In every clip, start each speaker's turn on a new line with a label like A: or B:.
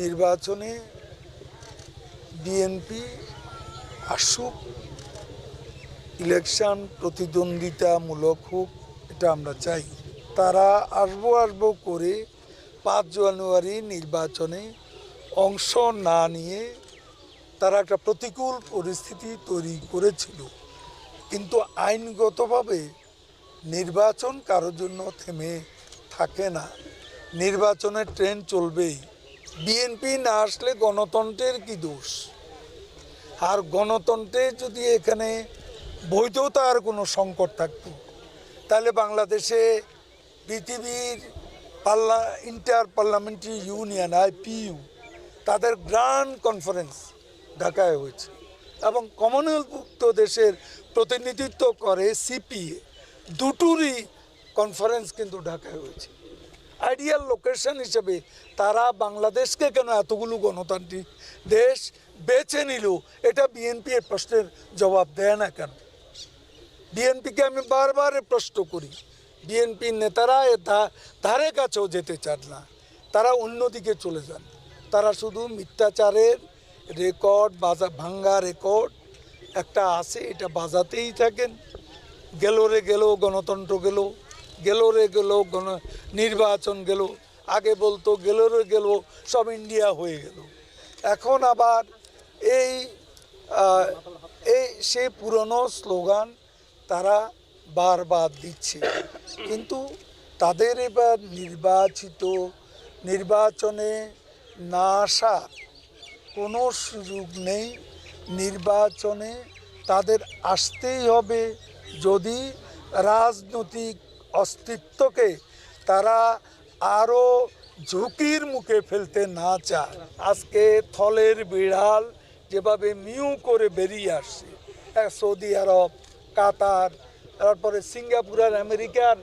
A: নির্বাচনে বিএনপি আসুক, ইলেকশন প্রতিদ্বন্দ্বিতামূলক হোক, এটা আমরা চাই। তারা আসবো করে 5 জানুয়ারি নির্বাচনে অংশ না নিয়ে তারা একটা প্রতিকূল পরিস্থিতি তৈরি করেছিল। কিন্তু আইনগতভাবে নির্বাচন কারোর জন্য থেমে থাকে না, নির্বাচনের ট্রেন চলবেই। বিএনপি না আসলে গণতন্ত্রের কি দোষ? আর গণতন্ত্রের যদি এখানে বৈধতার কোনো সংকট থাকতো, তাহলে বাংলাদেশে পৃথিবীর ইন্টার পার্লামেন্টারি ইউনিয়ন IPU তাদের গ্র্যান্ড কনফারেন্স ঢাকায় হয়েছে এবং কমনওয়েলথভুক্ত দেশের প্রতিনিধিত্ব করে CPA, দুটোরই কনফারেন্স কিন্তু ঢাকায় হয়েছে। আইডিয়াল লোকেশন হিসেবে তারা বাংলাদেশকে কেন এতগুলো গণতান্ত্রিক দেশ বেছে নিল, এটা বিএনপি এর প্রশ্নের জবাব দেয় না কেন? বিএনপিকে আমি বারবার প্রশ্ন করি, বিএনপির নেতারা ধারে কাছেও যেতে চান না, তারা অন্যদিকে চলে যান। তারা শুধু মিথ্যাচারের রেকর্ড ভাঙ্গা রেকর্ড একটা আছে, এটা বাজাতেই থাকেন। গেল গণতন্ত্র গেল নির্বাচন গেল, আগে বলতো গেল সব ইন্ডিয়া হয়ে গেল। এখন আবার এই সেই পুরনো স্লোগান তারা বারবার দিচ্ছে, কিন্তু তাদের এবার নির্বাচনে না আসার কোনো সুযোগ নেই। নির্বাচনে তাদের আসতেই হবে যদি রাজনৈতিক অস্তিত্বকে তারা আরও ঝুঁকির মুখে ফেলতে না চায়। আজকে থলের বিড়াল যেভাবে মিউ করে বেরিয়ে আসছে, সৌদি আরব, কাতার, তারপরে সিঙ্গাপুর আর আমেরিকার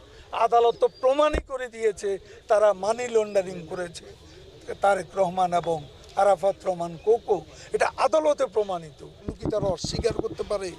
A: আদালত তো প্রমাণই করে দিয়েছে তারা মানি লন্ডারিং করেছে। তারেক রহমান এবং আরাফাত রহমান কোকো, এটা আদালতে প্রমাণিত। কি তারা অস্বীকার করতে পারে?